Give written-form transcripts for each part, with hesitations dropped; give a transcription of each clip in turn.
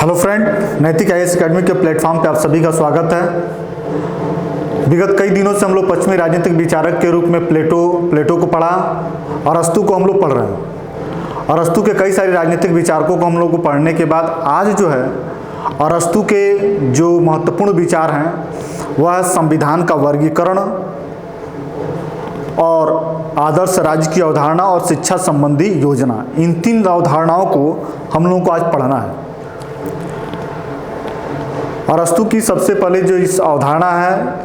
Hello friend, नैतिक IAS academy के platform पे आप सभी का स्वागत है। विगत कई दिनों से हम लोग पश्चिमी राजनीतिक विचारक के रूप में प्लेटो को पढ़ा, अरस्तु को हम लोग पढ़ रहे हैं। अरस्तु के कई सारे राजनीतिक विचारकों को हम लोग को पढ़ने के बाद आज जो है अरस्तु के जो महत्वपूर्ण विचार हैं वह संविधान का वर्गीकरण और आदर्श राज्य की अवधारणा और शिक्षा संबंधी योजना, इन तीन अवधारणाओं को हम लोगों को आज पढ़ना है। अरस्तु की सबसे पहले जो इस अवधारणा है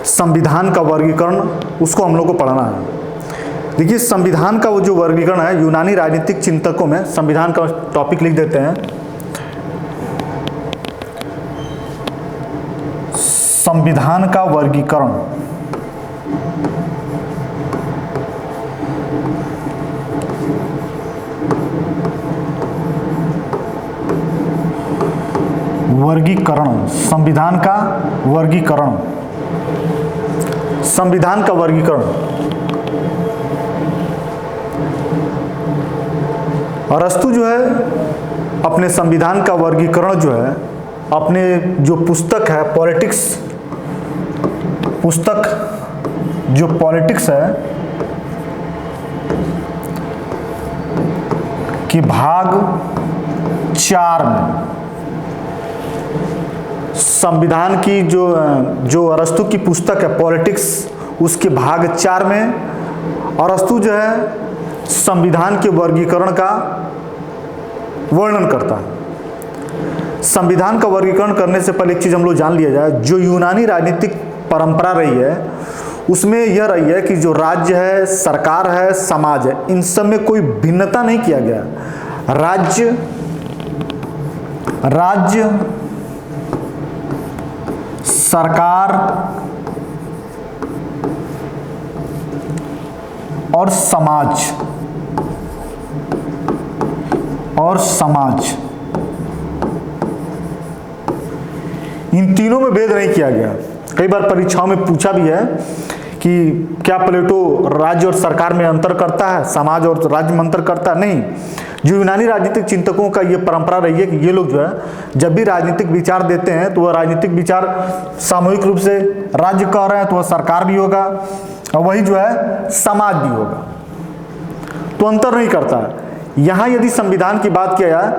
संविधान का वर्गीकरण, उसको हम लोग को पढ़ना है। देखिए, संविधान का वो जो वर्गीकरण है, यूनानी राजनीतिक चिंतकों में संविधान का टॉपिक लिख देते हैं, संविधान का वर्गीकरण। संविधान का वर्गीकरण, संविधान का वर्गीकरण। अरस्तु जो है अपने संविधान का वर्गीकरण जो है अपने जो पुस्तक है पॉलिटिक्स, पुस्तक जो पॉलिटिक्स है कि भाग 4 में, संविधान की जो अरस्तु की पुस्तक है पॉलिटिक्स, उसके भाग 4 में अरस्तु जो है संविधान के वर्गीकरण का वर्णन करता है। संविधान का वर्गीकरण करने से पहले एक चीज हम लोग जान लिया जाए, जो यूनानी राजनीतिक परंपरा रही है उसमें यह रही है कि जो राज्य है, सरकार है, समाज है, इन सब में कोई भिन्नता नहीं किया गया। राज्य सरकार और समाज इन तीनों में भेद नहीं किया गया। कई बार परीक्षाओं में पूछा भी है कि क्या प्लेटो राज्य और सरकार में अंतर करता है, समाज और राज्य में अंतर करता है? नहीं। जो यूनानी राजनीतिक चिंतकों का ये परंपरा रही है कि ये लोग जो है जब भी राजनीतिक विचार देते हैं तो वह राजनीतिक विचार सामूहिक रूप से राज्य कह रहे हैं तो वह सरकार भी होगा और वही जो है समाज भी होगा, तो अंतर नहीं करता है। यहाँ यदि संविधान की बात किया जाए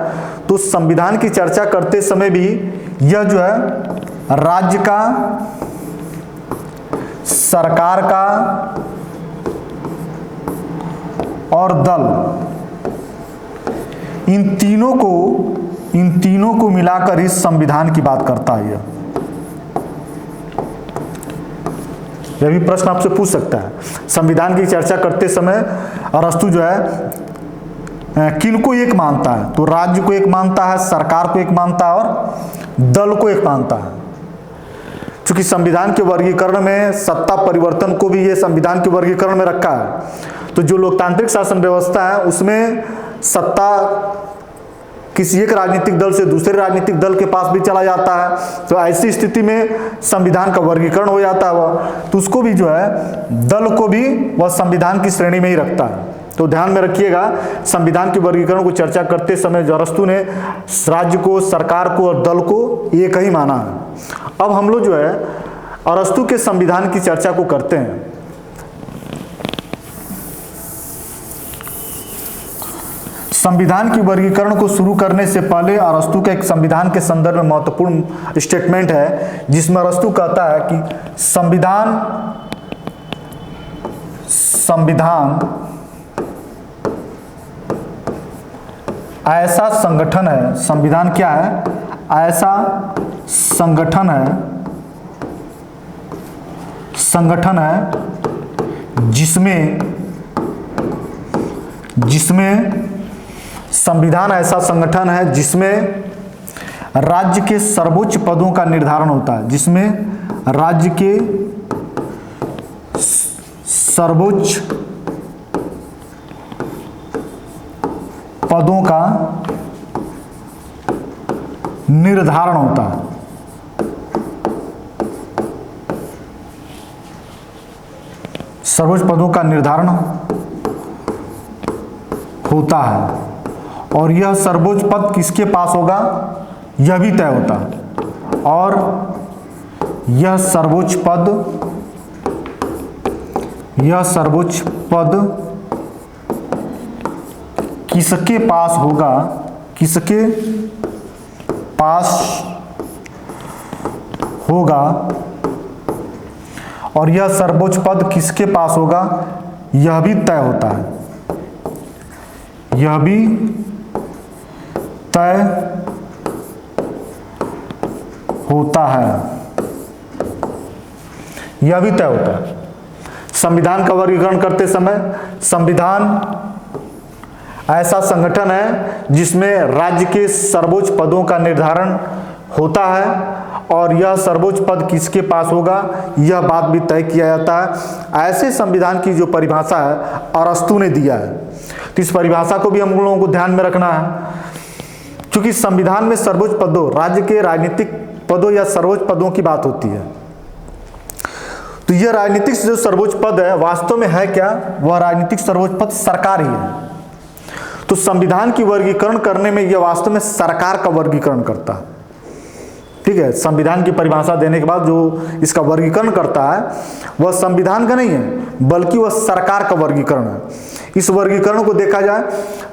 तो संविधान की चर्चा करते समय भी यह जो है राज्य का, सरकार का और दल, इन तीनों को मिलाकर इस संविधान की बात करता है। यह भी प्रश्न आपसे पूछ सकता है। संविधान की चर्चा करते समय अरस्तु जो है किनको एक मानता है? तो राज्य को एक मानता है, सरकार को एक मानता है और दल को एक मानता है। क्योंकि संविधान के वर्गीकरण में सत्ता परिवर्तन को भी ये संविधान के वर्गीकरण में रखा है। तो जो लोकतांत्रिक शासन व्यवस्था है उसमें सत्ता किसी एक राजनीतिक दल से दूसरे राजनीतिक दल के पास भी चला जाता है, तो ऐसी स्थिति में संविधान का वर्गीकरण हो जाता है वह, तो उसको भी जो है दल को भी वह संविधान की श्रेणी में ही रखता है। तो ध्यान में रखिएगा, संविधान के वर्गीकरण को चर्चा करते समय जो अरस्तु ने राज्य को, सरकार को और दल को एक ही माना है। अब हम लोग जो है अरस्तु के संविधान की चर्चा को करते हैं। संविधान की वर्गीकरण को शुरू करने से पहले अरस्तु के एक संविधान के संदर्भ में महत्वपूर्ण स्टेटमेंट है जिसमें अरस्तु कहता है कि संविधान ऐसा संगठन है। संविधान क्या है? ऐसा संगठन है जिसमें संविधान ऐसा संगठन है जिसमें राज्य के सर्वोच्च पदों का निर्धारण होता है, जिसमें राज्य के सर्वोच्च पदों का निर्धारण होता है। सर्वोच्च पदों का निर्धारण होता है और यह सर्वोच्च पद किसके पास होगा यह भी तय होता है, और यह सर्वोच्च पद किसके पास होगा, किसके पास होगा, और यह सर्वोच्च पद किसके पास होगा यह भी तय होता है, यह भी तय होता है, यह भी तय होता है। संविधान का वर्गीकरण करते समय संविधान ऐसा संगठन है जिसमें राज्य के सर्वोच्च पदों का निर्धारण होता है, और यह सर्वोच्च पद किसके पास होगा यह बात भी तय किया जाता है। ऐसे संविधान की जो परिभाषा है अरस्तु ने दिया है, तो इस परिभाषा को भी हम लोगों को ध्यान में रखना है, क्योंकि संविधान में सर्वोच्च पदों, राज्य के राजनीतिक पदों या सर्वोच्च पदों की बात होती है। तो यह राजनीतिक जो सर्वोच्च पद है वास्तव में है क्या, वह राजनीतिक सर्वोच्च पद सरकार ही है। तो संविधान की वर्गीकरण करने में यह वास्तव में सरकार का वर्गीकरण करता है। ठीक है, संविधान की परिभाषा देने के बाद जो इसका वर्गीकरण करता है वह संविधान का नहीं है बल्कि वह सरकार का वर्गीकरण है। इस वर्गीकरण को देखा जाए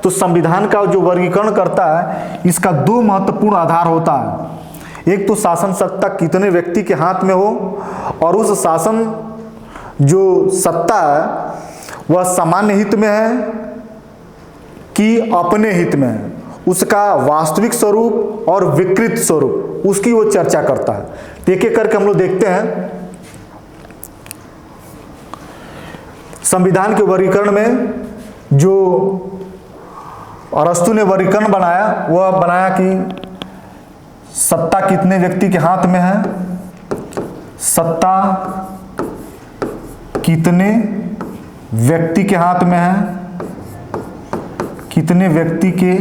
तो संविधान का जो वर्गीकरण करता है इसका दो महत्वपूर्ण आधार होता है। एक तो शासन सत्ता कितने व्यक्ति के हाथ में हो, और उस शासन जो सत्ता है वह सामान्य हित में है कि अपने हित में है, उसका वास्तविक स्वरूप और विकृत स्वरूप उसकी वो चर्चा करता है। एक एक करके हम लोग देखते हैं। संविधान के वर्गीकरण में जो अरस्तु ने वर्गीकरण बनाया वह बनाया कि सत्ता कितने व्यक्ति के हाथ में है, सत्ता कितने व्यक्ति के हाथ में है, कितने व्यक्ति के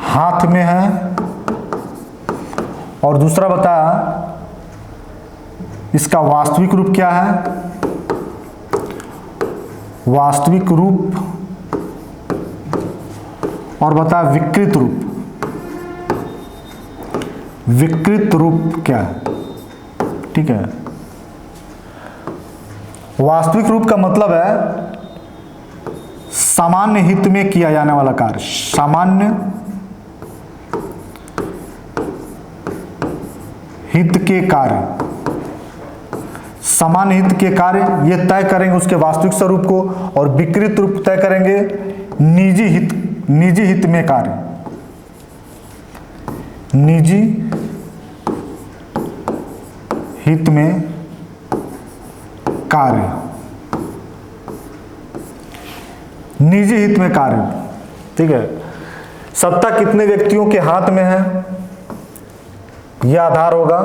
हाथ में है, और दूसरा बताया इसका वास्तविक रूप क्या है, वास्तविक रूप, और बताया विकृत रूप, विकृत रूप क्या है। ठीक है, वास्तविक रूप का मतलब है सामान्य हित में किया जाने वाला कार्य, सामान्य हित के कार्य, सामान्य हित के कार्य ये तय करेंगे उसके वास्तविक स्वरूप को, और विकृत रूप तय करेंगे निजी हित में कार्य, निजी हित में कार्य, निजी हित में कार्य। ठीक है, सत्ता कितने व्यक्तियों के हाथ में है यह आधार होगा,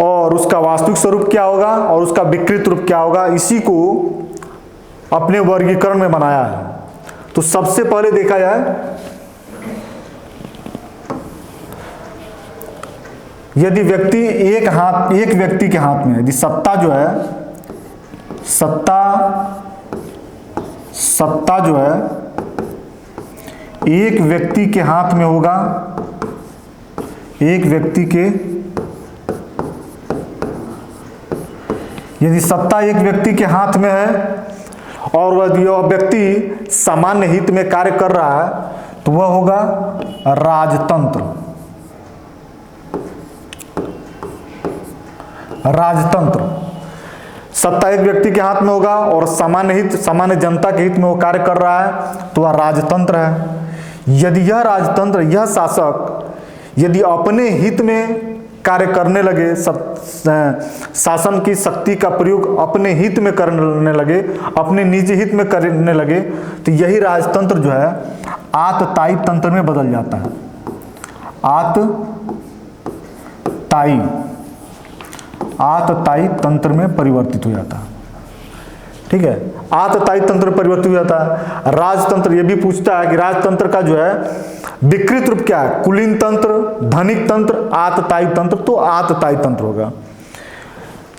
और उसका वास्तविक स्वरूप क्या होगा और उसका विकृत रूप क्या होगा, इसी को अपने वर्गीकरण में बनाया है। तो सबसे पहले देखा जाए यदि व्यक्ति एक व्यक्ति के हाथ में, यदि सत्ता जो है, सत्ता जो है एक व्यक्ति के हाथ में होगा, एक व्यक्ति के, यदि सत्ता एक व्यक्ति के हाथ में है और वह व्यक्ति सामान्य हित में कार्य कर रहा है तो वह होगा राजतंत्र। राजतंत्र, सत्ता एक व्यक्ति के हाथ में होगा और सामान्य जनता के हित में वो कार्य कर रहा है तो वह राजतंत्र है। यदि यह राजतंत्र, यह शासक यदि अपने हित में कार्य करने लगे, शासन की शक्ति का प्रयोग अपने हित में करने लगे, अपने निजी हित में करने लगे, तो यही राजतंत्र जो है आतताई तंत्र में बदल जाता है। आतताई तंत्र में परिवर्तित हो जाता है। ठीक है, आतताई तंत्र में परिवर्तित हो जाता है। राजतंत्र ये भी पूछता है कि राजतंत्र का जो है विकृत रूप क्या है, कुलीन तंत्र, धनिक तंत्र, आतताई तंत्र, तो आतताई तंत्र होगा।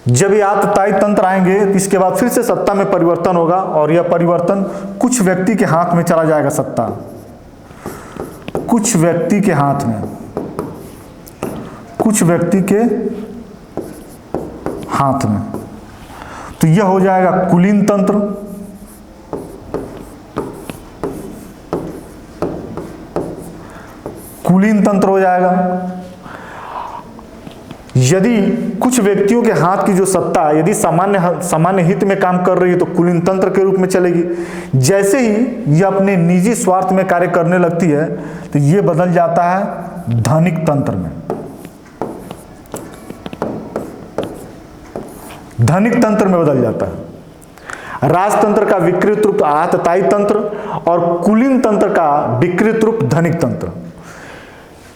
जब ये आतताई तंत्र आएंगे तो इसके बाद फिर से सत्ता में परिवर्तन होगा और यह परिवर्तन कुछ व्यक्ति के हाथ में चला जाएगा। सत्ता कुछ व्यक्ति के हाथ में, कुछ व्यक्ति के हाथ में, तो यह हो जाएगा कुलीन तंत्र। कुलीन तंत्र हो जाएगा। यदि कुछ व्यक्तियों के हाथ की जो सत्ता यदि सामान्य हित में काम कर रही है तो कुलीन तंत्र के रूप में चलेगी। जैसे ही यह अपने निजी स्वार्थ में कार्य करने लगती है तो यह बदल जाता है धनिक तंत्र में। धनिक तंत्र में बदल जाता है। राजतंत्र का विकृत रूप आतताई तंत्र और कुलीन तंत्र का विकृत रूप धनिक तंत्र।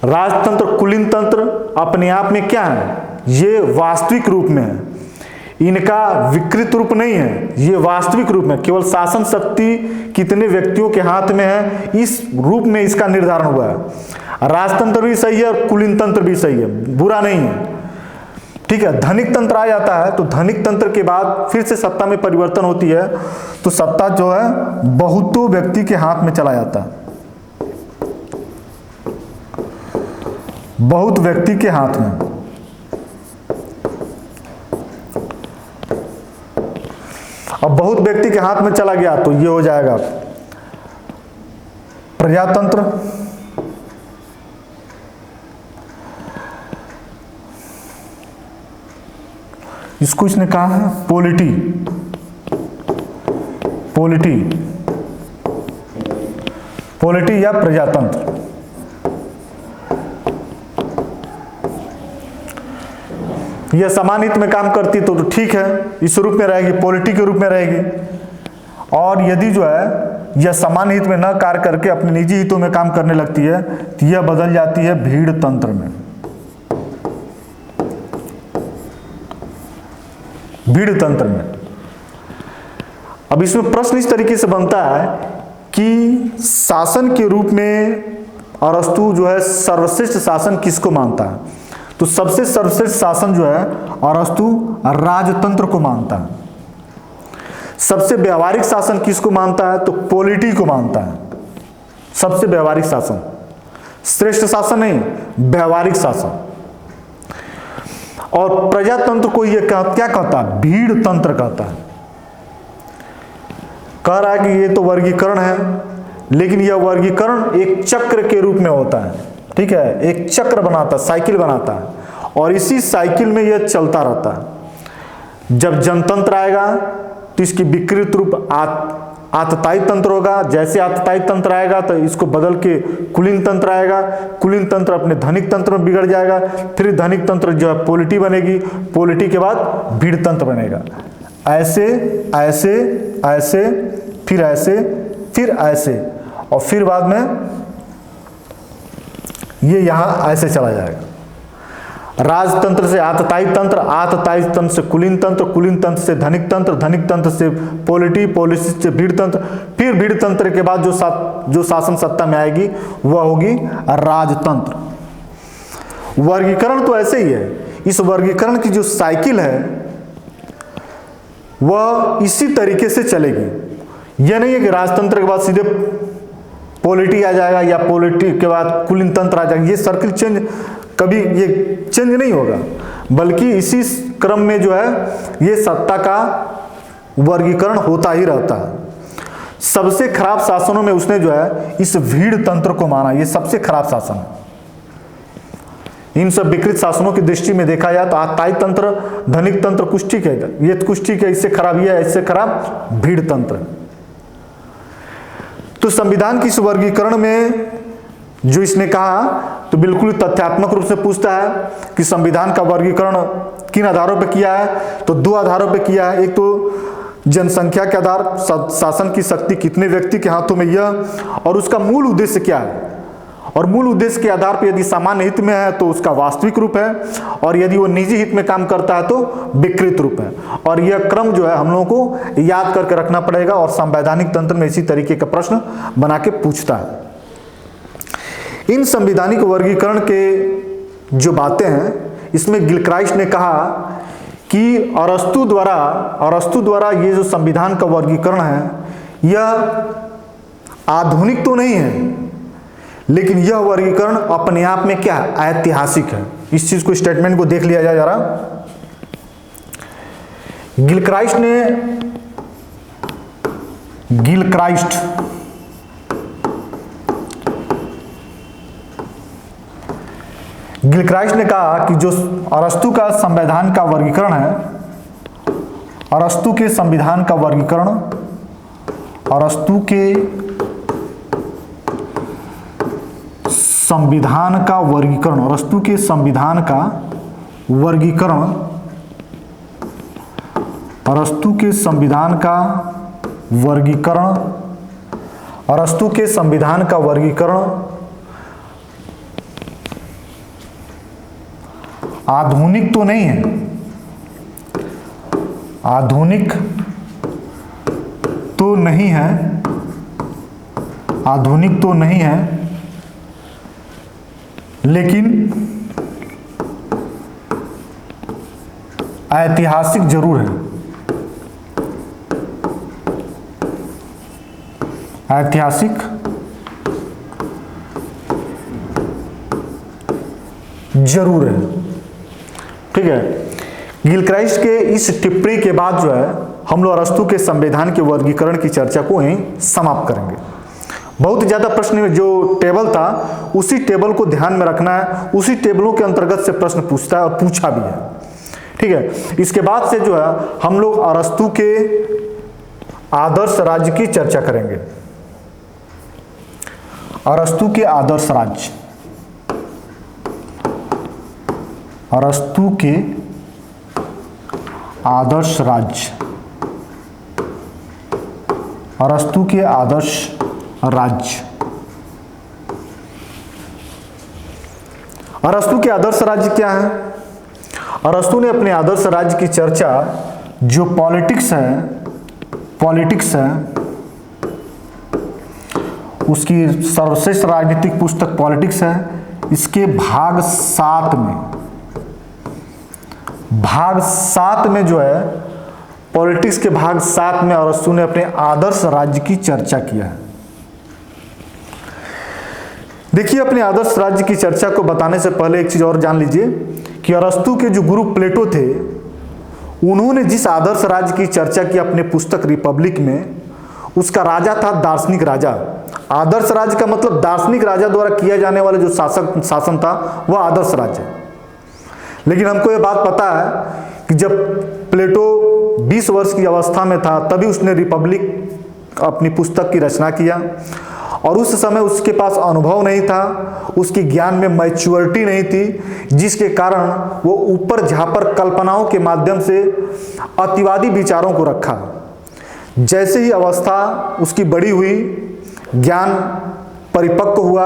राजतंत्र कुलीन तंत्र अपने आप में क्या है? ये वास्तविक रूप में है, इनका विकृत रूप नहीं है, ये वास्तविक रूप में केवल शासन शक्ति कितने व्यक्तियों के हाथ में है इस रूप में इसका निर्धारण हुआ है। राजतंत्र भी सही है और कुलीन तंत्र भी सही है, बुरा नहीं है, ठीक है। धनिक तंत्र आ जाता है तो धनिक तंत्र के बाद फिर से सत्ता में परिवर्तन होती है तो सत्ता जो है बहुतों व्यक्ति के हाथ में चला जाता है, बहुत व्यक्ति के हाथ में। अब बहुत व्यक्ति के हाथ में चला गया तो ये हो जाएगा प्रजातंत्र। इसको इसने कहा है पॉलिटी, पॉलिटी, पॉलिटी या प्रजातंत्र। यह समान हित में काम करती तो ठीक है, इस रूप में रहेगी, पॉलिटी के रूप में रहेगी। और यदि जो है यह समान हित में न कार्य करके अपने निजी हितों में काम करने लगती है तो यह बदल जाती है भीड़ तंत्र में। भीड़ तंत्र में। अब इसमें प्रश्न इस तरीके से बनता है कि शासन के रूप में अरस्तु जो है सर्वश्रेष्ठ शासन किसको मानता है? तो सबसे सर्वश्रेष्ठ शासन जो है अरस्तु राजतंत्र को मानता है। सबसे व्यवहारिक शासन किसको मानता है? तो पॉलिटी को मानता है। सबसे व्यवहारिक शासन, श्रेष्ठ शासन नहीं, व्यवहारिक शासन। और प्रजातंत्र को यह क्या कहता है? भीड़ तंत्र कहता है। कह रहा है कि ये तो वर्गीकरण है, लेकिन यह वर्गीकरण एक चक्र के रूप में होता है, ठीक है, एक चक्र बनाता है, साइकिल बनाता है और इसी साइकिल में यह चलता रहता है। जब जनतंत्र आएगा तो इसकी विकृत रूप आतताई तंत्र होगा। जैसे आतताई तंत्र आएगा तो इसको बदल के कुलीन तंत्र आएगा। कुलीन तंत्र अपने धनिक तंत्र में बिगड़ जाएगा। फिर धनिक तंत्र जो है पॉलिटी बनेगी। पॉलिटी के बाद भीड़ तंत्र बनेगा। ऐसे ऐसे ऐसे फिर ऐसे फिर ऐसे और फिर बाद में ये यहां ऐसे चला जाएगा। राजतंत्र से आतताई तंत्र, आतताई तंत्र से कुलीन तंत्र, कुलीन तंत्र से धनिक तंत्र, धनिक तंत्र से पॉलिटी, पॉलिटी से भीड़ तंत्र, फिर भीड़ तंत्र के बाद जो शासन सत्ता में आएगी वह होगी राजतंत्र। वर्गीकरण तो ऐसे ही है। इस वर्गीकरण की जो साइकिल है वह इसी तरीके से चलेगी। यह नहीं है कि राजतंत्र के बाद सीधे पॉलिटी आ जाएगा या पॉलिटी के बाद कुलीन तंत्र आ जाएगा। ये सर्किल चेंज कभी ये चेंज नहीं होगा, बल्कि इसी क्रम में जो है ये सत्ता का वर्गीकरण होता ही रहता है। सबसे खराब शासनों में उसने जो है इस भीड़ तंत्र को माना। ये सबसे खराब शासन है। इन सब विकृत शासनों की दृष्टि में देखा जाए तो आतताई तंत्र, धनिक तंत्र कुछ ठीक है, ये कुछ ठीक है, इससे खराब ये है, इससे खराब भीड़ तंत्र। तो संविधान की इस वर्गीकरण में जो इसने कहा तो बिल्कुल तथ्यात्मक रूप से पूछता है कि संविधान का वर्गीकरण किन आधारों पर किया है? तो दो आधारों पर किया है। एक तो जनसंख्या के आधार, शासन की शक्ति कितने व्यक्ति के हाथों में यह, और उसका मूल उद्देश्य क्या है। और मूल उद्देश्य के आधार पर यदि सामान्य हित में है तो उसका वास्तविक रूप है, और यदि वो निजी हित में काम करता है तो विकृत रूप है। और यह क्रम जो है हम लोगों को याद करके रखना पड़ेगा और संवैधानिक तंत्र में इसी तरीके का प्रश्न बना के पूछता है। इन संवैधानिक वर्गीकरण के जो बातें हैं इसमें गिलक्राइस्ट ने कहा कि अरस्तु द्वारा ये जो संविधान का वर्गीकरण है यह आधुनिक तो नहीं है, लेकिन यह वर्गीकरण अपने आप में क्या है, ऐतिहासिक है। इस चीज को, स्टेटमेंट को देख लिया जाए जरा। गिलक्राइस्ट ने कहा कि जो अरस्तु का संविधान का वर्गीकरण है, अरस्तु के संविधान का वर्गीकरण, अरस्तु के संविधान का वर्गीकरण, अरस्तु के संविधान का वर्गीकरण, अरस्तु के संविधान का वर्गीकरण, अरस्तु के संविधान का वर्गीकरण आधुनिक तो नहीं है, आधुनिक तो नहीं है, आधुनिक तो नहीं है, लेकिन ऐतिहासिक जरूर है, ऐतिहासिक जरूर है। ठीक है, गिलक्राइस्ट के इस टिप्पणी के बाद जो है हम लोग अरस्तु के संविधान के वर्गीकरण की चर्चा को यहीं समाप्त करेंगे। बहुत ज़्यादा प्रश्न में जो टेबल था उसी टेबल को ध्यान में रखना है, उसी टेबलों के अंतर्गत से प्रश्न पूछता है और पूछा भी है। ठीक है, इसके बाद से जो है हम लोग अरस्तु के आदर्श राज्य की चर्चा करेंगे। अरस्तु के आदर्श राज्य, अरस्तु के आदर्श राज्य, अरस्तु के आदर्श राज्य, अरस्तु के आदर्श राज्य क्या है? अरस्तु ने अपने आदर्श राज्य की चर्चा जो पॉलिटिक्स है उसकी सर्वश्रेष्ठ राजनीतिक पुस्तक पॉलिटिक्स है, इसके भाग 7 में जो है पॉलिटिक्स के भाग 7 में अरस्तु ने अपने आदर्श राज्य की चर्चा किया है। देखिए, अपने आदर्श राज्य की चर्चा को बताने से पहले एक चीज और जान लीजिए कि अरस्तु के जो गुरु प्लेटो थे उन्होंने जिस आदर्श राज्य की चर्चा की अपने पुस्तक रिपब्लिक में, उसका राजा था दार्शनिक राजा। आदर्श राज्य का मतलब दार्शनिक राजा द्वारा किया जाने वाला जो शासन था वह आदर्श राज्य। लेकिन हमको यह बात पता है कि जब प्लेटो 20 वर्ष की अवस्था में था तभी उसने रिपब्लिक अपनी पुस्तक की रचना किया, और उस समय उसके पास अनुभव नहीं था, उसकी ज्ञान में मैच्योरिटी नहीं थी, जिसके कारण वो ऊपर झापर कल्पनाओं के माध्यम से अतिवादी विचारों को रखा। जैसे ही अवस्था उसकी बड़ी हुई, ज्ञान परिपक्व हुआ,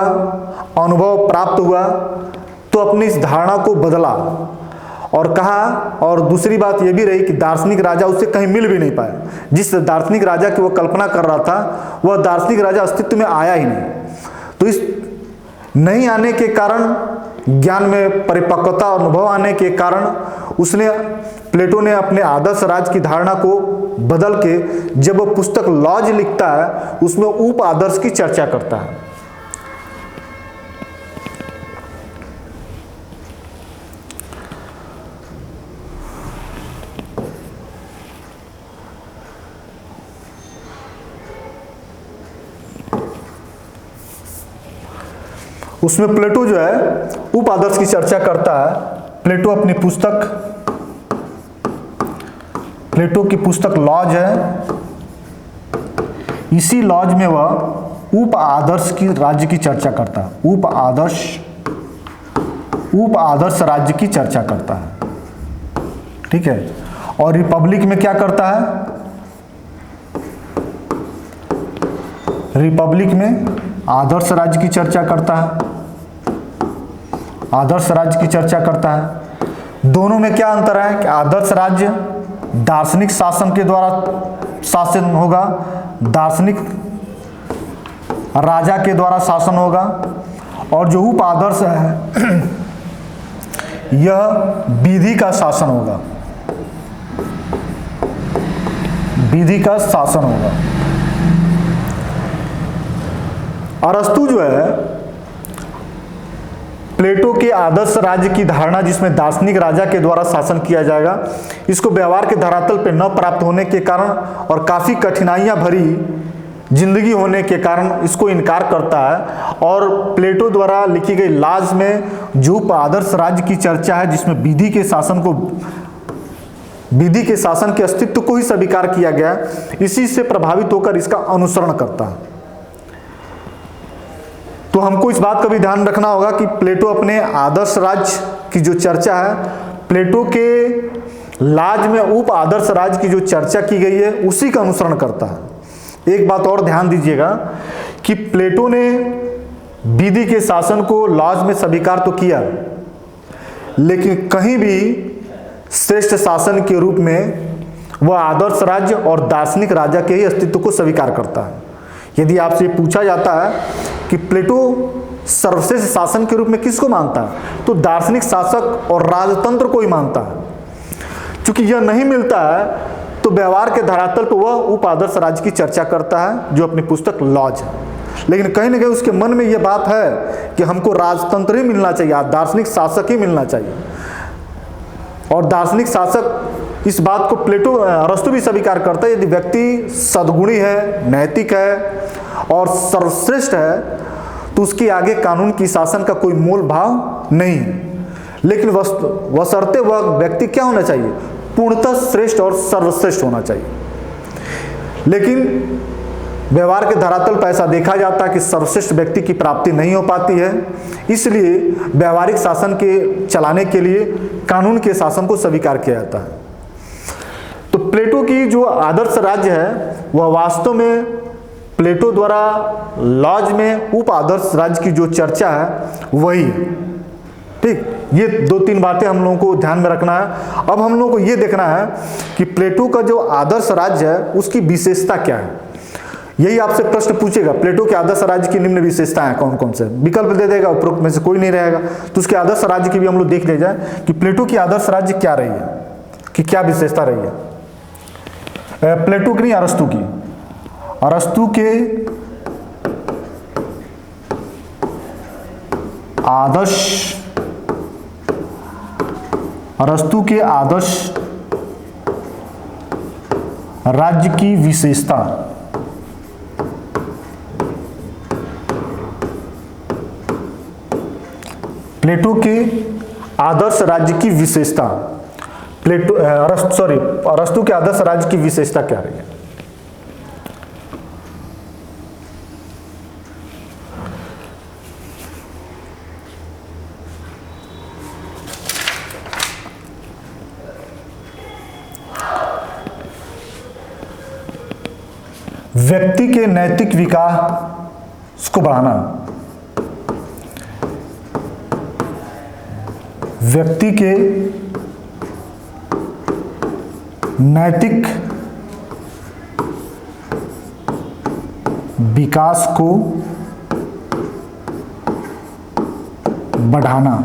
अनुभव प्राप्त हुआ, तो अपनी इस धारणा को बदला और कहा, और दूसरी बात यह भी रही कि दार्शनिक राजा उससे कहीं मिल भी नहीं पाए। जिस दार्शनिक राजा की वो कल्पना कर रहा था वह दार्शनिक राजा अस्तित्व में आया ही नहीं। तो इस नहीं आने के कारण, ज्ञान में परिपक्वता, अनुभव आने के कारण प्लेटो ने अपने आदर्श राज्य की धारणा को बदल के जब वो पुस्तक लॉज लिखता है उसमें उप आदर्श की चर्चा करता है। उसमें प्लेटो जो है उप आदर्श की चर्चा करता है। प्लेटो अपनी पुस्तक, प्लेटो की पुस्तक लॉज है, इसी लॉज में वह उप आदर्श की राज्य की चर्चा करता है, उप आदर्श राज्य की चर्चा करता है। ठीक है, और रिपब्लिक में क्या करता है? रिपब्लिक में आदर्श राज्य की चर्चा करता है, आदर्श राज्य की चर्चा करता है। दोनों में क्या अंतर है कि आदर्श राज्य दार्शनिक शासन के द्वारा शासन होगा, दार्शनिक राजा के द्वारा शासन होगा, और जो उप आदर्श है यह विधि का शासन होगा, विधि का शासन होगा। अरस्तु जो है प्लेटो के आदर्श राज्य की धारणा, जिसमें दार्शनिक राजा के द्वारा शासन किया जाएगा, इसको व्यवहार के धरातल पर न प्राप्त होने के कारण और काफ़ी कठिनाइयां भरी जिंदगी होने के कारण इसको इनकार करता है। और प्लेटो द्वारा लिखी गई लाज में जो आदर्श राज्य की चर्चा है, जिसमें विधि के शासन के अस्तित्व को ही स्वीकार किया गया, इसी से प्रभावित होकर इसका अनुसरण करता है। तो हमको इस बात का भी ध्यान रखना होगा कि प्लेटो अपने आदर्श राज्य की जो चर्चा है, प्लेटो के लाज में उप आदर्श राज्य की जो चर्चा की गई है, उसी का अनुसरण करता है। एक बात और ध्यान दीजिएगा कि प्लेटो ने विधि के शासन को लाज में स्वीकार तो किया, लेकिन कहीं भी श्रेष्ठ शासन के रूप में वह आदर्श राज्य और दार्शनिक राजा के ही अस्तित्व को स्वीकार करता है। यदि आपसे पूछा जाता है कि प्लेटो सर्वश्रेष्ठ शासन के रूप में किसको मानता है, तो दार्शनिक शासक और राजतंत्र को ही मानता है। क्योंकि यह नहीं मिलता है तो व्यवहार के धरातल पर वह उप आदर्श राज्य की चर्चा करता है, जो अपनी पुस्तक लॉज है। लेकिन कहीं ना कहीं उसके मन में यह बात है कि हमको राजतंत्र ही मिलना चाहिए, दार्शनिक शासक ही मिलना चाहिए। और दार्शनिक शासक, इस बात को प्लेटो अरस्तु भी स्वीकार करता है। यदि व्यक्ति सद्गुणी है, नैतिक है और सर्वश्रेष्ठ है, तो उसके आगे कानून की शासन का कोई मोल भाव नहीं है। लेकिन बशर्ते वह व्यक्ति क्या होना चाहिए, पूर्णतः श्रेष्ठ और सर्वश्रेष्ठ होना चाहिए। लेकिन व्यवहार के धरातल पर ऐसा देखा जाता है कि सर्वश्रेष्ठ व्यक्ति की प्राप्ति नहीं हो पाती है, इसलिए व्यवहारिक शासन के चलाने के लिए कानून के शासन को स्वीकार किया जाता है। तो प्लेटो की जो आदर्श राज्य है, वह वास्तव में प्लेटो द्वारा लॉज में उप आदर्श राज्य की जो चर्चा है वही है। ठीक, ये दो तीन बातें हम लोगों को ध्यान में रखना है। अब हम लोगों को ये देखना है कि प्लेटो का जो आदर्श राज्य है उसकी विशेषता क्या है। यही आपसे प्रश्न पूछेगा, प्लेटो के आदर्श राज्य की निम्न विशेषताएं कौन कौन से, विकल्प दे देगा, उपरोक्त में से कोई नहीं रहेगा। तो उसके आदर्श राज्य की भी हम लोग देख ले जाए कि प्लेटो की आदर्श राज्य क्या रही है, कि क्या विशेषता रही है। प्लेटो की नहीं, अरस्तु की। अरस्तु के आदर्श राज्य की विशेषता, प्लेटो के आदर्श राज्य की विशेषता, अरस्तु के आदर्श राज्य की विशेषता क्या रही है। व्यक्ति के नैतिक विकास को बढ़ाना, व्यक्ति के नैतिक विकास को बढ़ाना,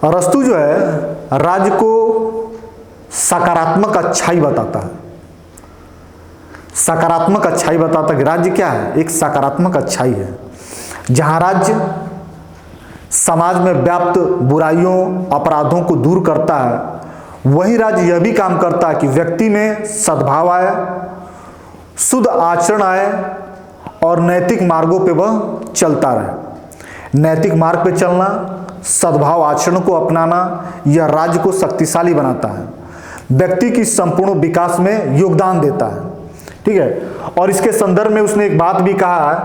अरस्तु जो है राज्य को सकारात्मक अच्छाई बताता है। सकारात्मक अच्छाई बताता है कि राज्य क्या है, एक सकारात्मक अच्छाई है। जहां राज्य समाज में व्याप्त बुराइयों, अपराधों को दूर करता है, वही राज्य यह भी काम करता है कि व्यक्ति में सद्भाव आए, शुद्ध आचरण आए और नैतिक मार्गों पे वह चलता रहे। नैतिक मार्ग पे चलना, सद्भाव आचरण को अपनाना, यह राज्य को शक्तिशाली बनाता है, व्यक्ति की संपूर्ण विकास में योगदान देता है। ठीक है। और इसके संदर्भ में उसने एक बात भी कहा है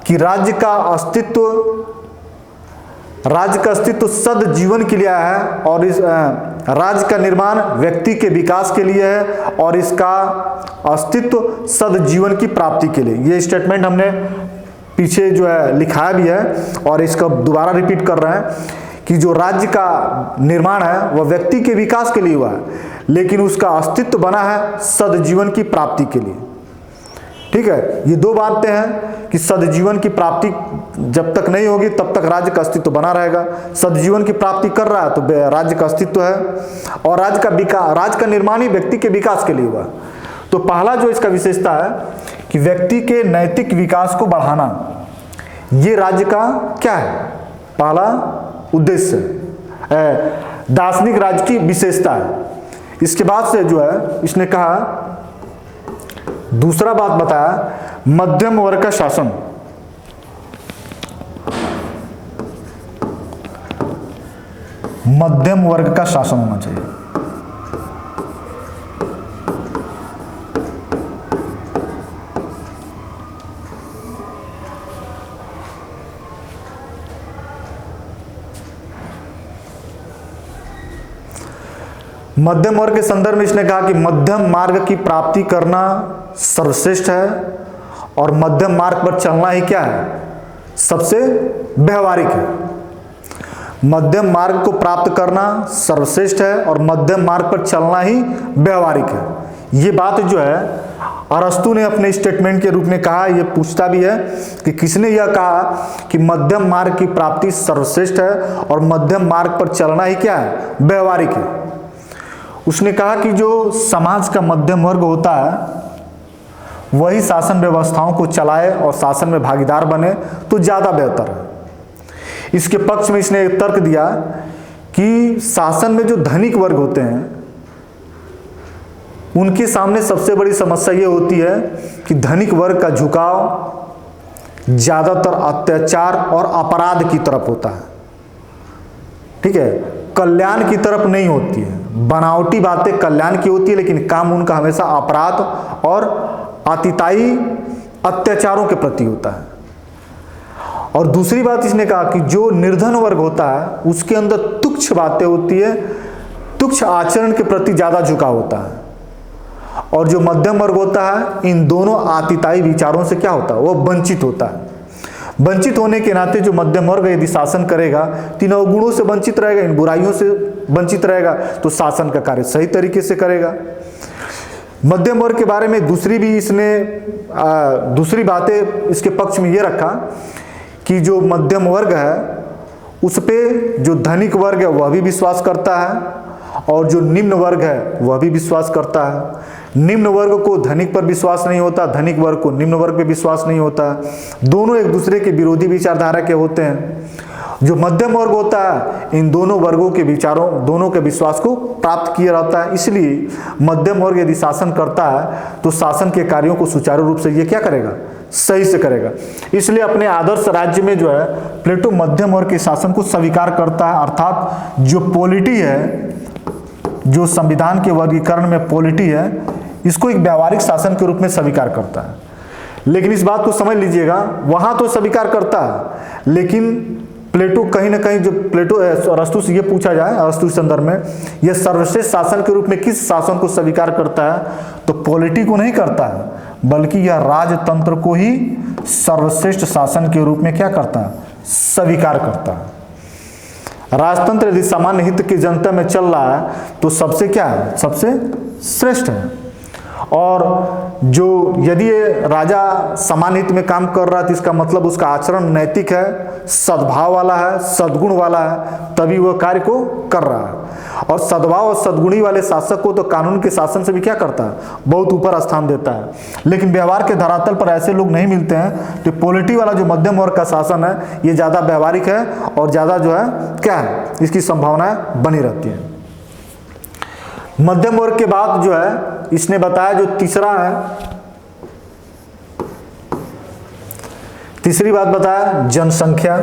कि राज्य का अस्तित्व सद जीवन के लिए है और इस राज्य का निर्माण व्यक्ति के विकास के लिए है और इसका अस्तित्व सद जीवन की प्राप्ति के लिए। ये स्टेटमेंट हमने पीछे जो है लिखाया भी है और इसका दोबारा रिपीट कर रहे हैं कि जो राज्य का निर्माण है वह व्यक्ति के विकास के लिए हुआ है, लेकिन उसका अस्तित्व बना है सद जीवन की प्राप्ति के लिए। ठीक है, ये दो बातें हैं कि सदजीवन की प्राप्ति जब तक नहीं होगी तब तक राज्य का अस्तित्व बना रहेगा। सदजीवन की प्राप्ति कर रहा है तो राज्य का अस्तित्व है, और राज्य का विकास, राज्य का निर्माण ही व्यक्ति के विकास के लिए हुआ। तो पहला जो इसका विशेषता है कि व्यक्ति के नैतिक विकास को बढ़ाना, ये राज्य का क्या है, पहला उद्देश्य है, दार्शनिक राज्य की विशेषता है। इसके बाद से जो है इसने कहा, दूसरा बात बताया मध्यम वर्ग का शासन। मध्यम वर्ग का शासन होना चाहिए। मध्यम वर्ग के संदर्भ में इसने कहा कि मध्यम मार्ग की प्राप्ति करना सर्वश्रेष्ठ है, और मध्यम मार्ग पर चलना ही क्या है, सबसे व्यवहारिक है। मध्यम मार्ग को प्राप्त करना सर्वश्रेष्ठ है और मध्यम मार्ग पर चलना ही व्यवहारिक है। ये बात जो है अरस्तु ने अपने स्टेटमेंट के रूप में कहा। ये पूछता भी है कि किसने यह कहा कि मध्यम मार्ग की प्राप्ति सर्वश्रेष्ठ है और मध्यम मार्ग पर चलना ही क्या है, व्यवहारिक है। उसने कहा कि जो समाज का मध्यम वर्ग होता है वही शासन व्यवस्थाओं को चलाए और शासन में भागीदार बने तो ज़्यादा बेहतर है। इसके पक्ष में इसने एक तर्क दिया कि शासन में जो धनिक वर्ग होते हैं उनके सामने सबसे बड़ी समस्या ये होती है कि धनिक वर्ग का झुकाव ज़्यादातर अत्याचार और अपराध की तरफ होता है। ठीक है, कल्याण की तरफ नहीं होती है। बनावटी बातें कल्याण की होती है लेकिन काम उनका हमेशा अपराध और आतिताई अत्याचारों के प्रति होता है। और दूसरी बात इसने कहा कि जो निर्धन वर्ग होता है उसके अंदर तुच्छ बातें होती है, तुच्छ आचरण के प्रति ज़्यादा झुकाव होता है। और जो मध्यम वर्ग होता है इन दोनों आतिताई विचारों से क्या होता है, वो वंचित होता है। वंचित होने के नाते जो मध्यम वर्ग यदि शासन करेगा, तीन अवगुणों से वंचित रहेगा, इन बुराइयों से वंचित रहेगा, तो शासन का कार्य सही तरीके से करेगा। मध्यम वर्ग के बारे में दूसरी भी इसने दूसरी बातें इसके पक्ष में ये रखा कि जो मध्यम वर्ग है उस पे जो धनिक वर्ग है वह भी विश्वास करता है और जो निम्न वर्ग है वह भी विश्वास करता है। निम्न वर्ग को धनिक पर विश्वास नहीं होता, धनिक वर्ग को निम्न वर्ग पे विश्वास नहीं होता। दोनों एक दूसरे के विरोधी विचारधारा के होते हैं। जो मध्यम वर्ग होता है इन दोनों वर्गों के विचारों, दोनों के विश्वास को प्राप्त किया रहता है। इसलिए मध्यम वर्ग यदि शासन करता है तो शासन के कार्यों को सुचारू रूप से ये क्या करेगा, सही से करेगा। इसलिए अपने आदर्श राज्य में जो है प्लेटो मध्यम वर्ग के शासन को स्वीकार करता है। अर्थात जो पॉलिटी है, जो संविधान के वर्गीकरण में पॉलिटी है, इसको एक व्यावहारिक शासन के रूप में स्वीकार करता है। लेकिन इस बात को समझ लीजिएगा, वहां तो स्वीकार करता है लेकिन प्लेटो कहीं ना कहीं, जो प्लेटो अरस्तु से ये पूछा जाए, अरस्तु के संदर्भ में यह सर्वश्रेष्ठ शासन के रूप में किस शासन को स्वीकार करता है, तो पॉलिटी को नहीं करता है बल्कि यह राजतंत्र को ही सर्वश्रेष्ठ शासन के रूप में क्या करता है, स्वीकार करता है। राजतंत्र यदि सामान्य हित की जनता में चल रहा है तो सबसे क्या है, सबसे श्रेष्ठ है। और जो यदि राजा सामान्य हित में काम कर रहा है तो इसका मतलब उसका आचरण नैतिक है, सद्भाव वाला है, सद्गुण वाला है, तभी वह कार्य को कर रहा है। और सद्भाव और सद्गुणी वाले शासक को तो कानून के शासन से भी क्या करता है, बहुत ऊपर स्थान देता है। लेकिन व्यवहार के धरातल पर ऐसे लोग नहीं मिलते हैं। तो पॉलिटी वाला जो मध्यम वर्ग का शासन है ये ज़्यादा व्यवहारिक है और ज़्यादा जो है क्या है, इसकी संभावनाएं बनी रहती है। मध्यम वर्ग के बाद जो है इसने बताया, जो तीसरा है, तीसरी बात बताया जनसंख्या।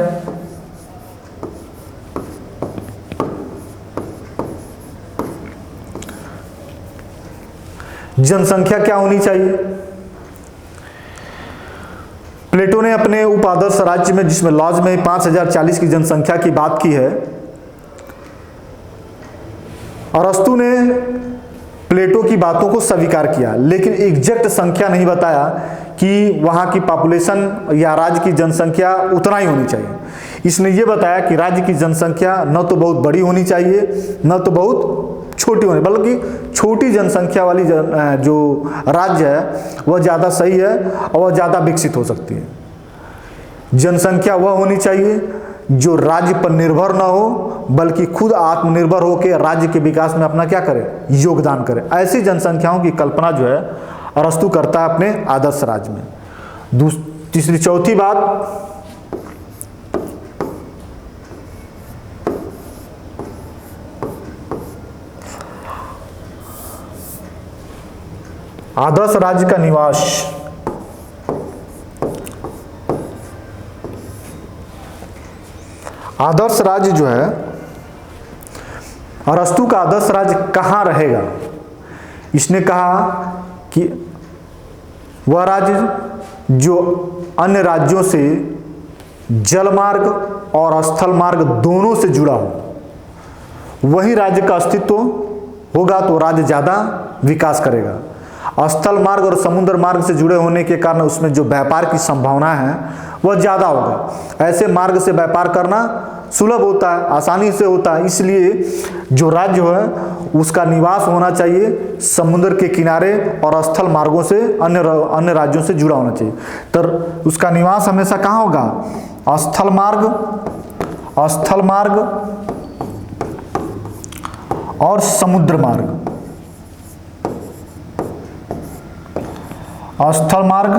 जनसंख्या क्या होनी चाहिए। प्लेटो ने अपने उपादर्श राज्य में, जिसमें लॉज में 5040 की जनसंख्या की बात की है, अरस्तु ने प्लेटो की बातों को स्वीकार किया लेकिन एग्जैक्ट संख्या नहीं बताया कि वहाँ की पॉपुलेशन या राज्य की जनसंख्या उतना ही होनी चाहिए। इसने ये बताया कि राज्य की जनसंख्या न तो बहुत बड़ी होनी चाहिए न तो बहुत छोटी होने, बल्कि छोटी जनसंख्या वाली जो राज्य है वह ज़्यादा सही है और वह ज़्यादा विकसित हो सकती है। जनसंख्या वह होनी चाहिए जो राज्य पर निर्भर ना हो, बल्कि खुद आत्मनिर्भर होकर राज्य के विकास में अपना क्या करे, योगदान करे। ऐसी जनसंख्याओं की कल्पना जो है अरस्तु करता है अपने आदर्श राज्य में। तीसरी चौथी बात, आदर्श राज्य का निवास। आदर्श राज्य जो है, अरस्तु का आदर्श राज्य कहाँ रहेगा? इसने कहा कि वह राज्य जो अन्य राज्यों से जल मार्ग और स्थल मार्ग दोनों से जुड़ा हो, वही राज्य का अस्तित्व होगा तो राज्य ज़्यादा विकास करेगा। स्थल मार्ग और समुद्र मार्ग से जुड़े होने के कारण उसमें जो व्यापार की संभावना है वह ज़्यादा होगा। ऐसे मार्ग से व्यापार करना सुलभ होता है, आसानी से होता है, इसलिए जो राज्य है उसका निवास होना चाहिए समुद्र के किनारे और स्थल मार्गों से अन्य राज्यों से जुड़ा होना चाहिए। तो उसका निवास हमेशा कहाँ होगा? स्थल मार्ग और समुद्र मार्ग। स्थल मार्ग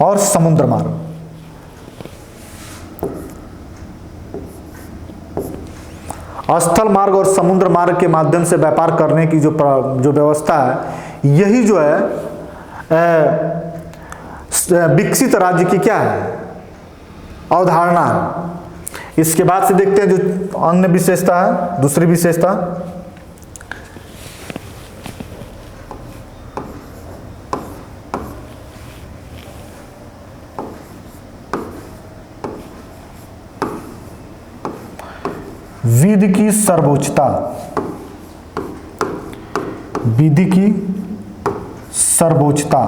और समुद्र मार्ग। स्थल मार्ग और समुद्र मार्ग के माध्यम से व्यापार करने की जो व्यवस्था है, यही जो है विकसित राज्य की क्या है, अवधारणा है। इसके बाद से देखते हैं जो अन्य विशेषता है, दूसरी विशेषता, विधि की सर्वोच्चता। विधि की सर्वोच्चता।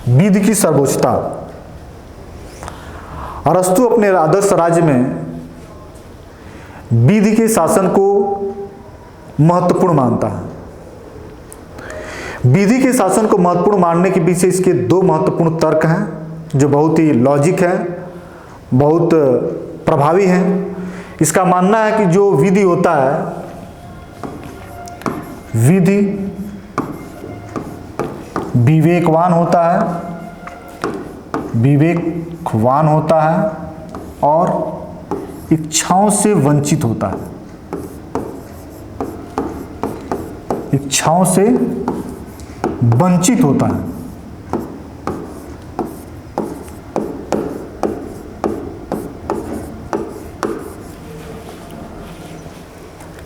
विधि की सर्वोच्चता। अरस्तु अपने आदर्श राज्य में विधि के शासन को महत्वपूर्ण मानता है। विधि के शासन को महत्वपूर्ण मानने के पीछे इसके दो महत्वपूर्ण तर्क हैं जो बहुत ही लॉजिक है, बहुत प्रभावी हैं। इसका मानना है कि जो विधि होता है, विधि विवेकवान होता है, विवेकवान होता है और इच्छाओं से वंचित होता है, इच्छाओं से वंचित होता है।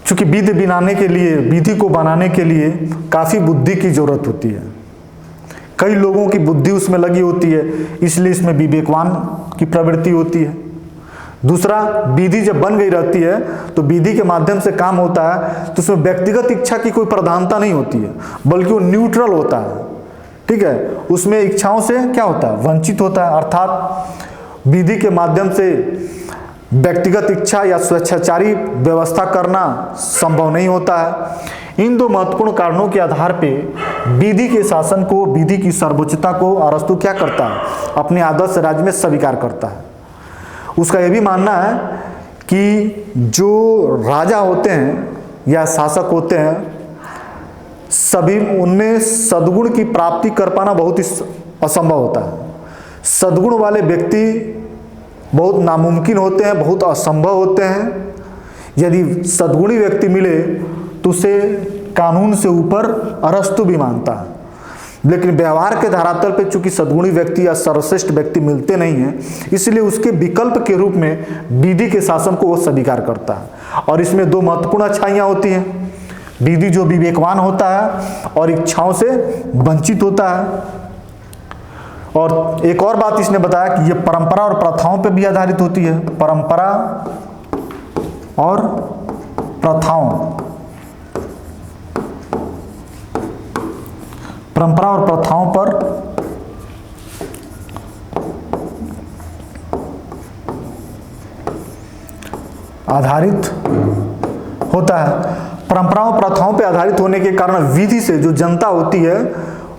क्योंकि विधि को बनाने के लिए काफ़ी बुद्धि की जरूरत होती है, कई लोगों की बुद्धि उसमें लगी होती है, इसलिए इसमें विवेकवान की प्रवृत्ति होती है। दूसरा, विधि जब बन गई रहती है तो विधि के माध्यम से काम होता है तो उसमें व्यक्तिगत इच्छा की कोई प्रधानता नहीं होती है, बल्कि वो न्यूट्रल होता है। ठीक है, उसमें इच्छाओं से क्या होता है, वंचित होता है। अर्थात विधि के माध्यम से व्यक्तिगत इच्छा या स्वेच्छाचारी व्यवस्था करना संभव नहीं होता है। इन दो महत्वपूर्ण कारणों के आधार पे विधि के शासन को, विधि की सर्वोच्चता को अरस्तु क्या करता है, अपने आदर्श राज्य में स्वीकार करता है। उसका यह भी मानना है कि जो राजा होते हैं या शासक होते हैं, सभी उनमें सद्गुण की प्राप्ति कर पाना बहुत ही असंभव होता है। सद्गुण वाले व्यक्ति बहुत नामुमकिन होते हैं, बहुत असंभव होते हैं। यदि सद्गुणी व्यक्ति मिले तो उसे कानून से ऊपर अरस्तु भी मानता है, लेकिन व्यवहार के धरातल पे चूंकि सद्गुणी व्यक्ति या सर्वश्रेष्ठ व्यक्ति मिलते नहीं हैं, इसलिए उसके विकल्प के रूप में विधि के शासन को वो स्वीकार करता है। और इसमें दो महत्वपूर्ण अच्छाइयाँ होती हैं, विधि जो विवेकवान होता है और इच्छाओं से वंचित होता है। और एक और बात इसने बताया कि ये परंपरा और प्रथाओं पे भी आधारित होती है। परंपरा और प्रथाओं, परंपरा और प्रथाओं पर आधारित होता है। परंपराओं प्रथाओं पे आधारित होने के कारण विधि से जो जनता होती है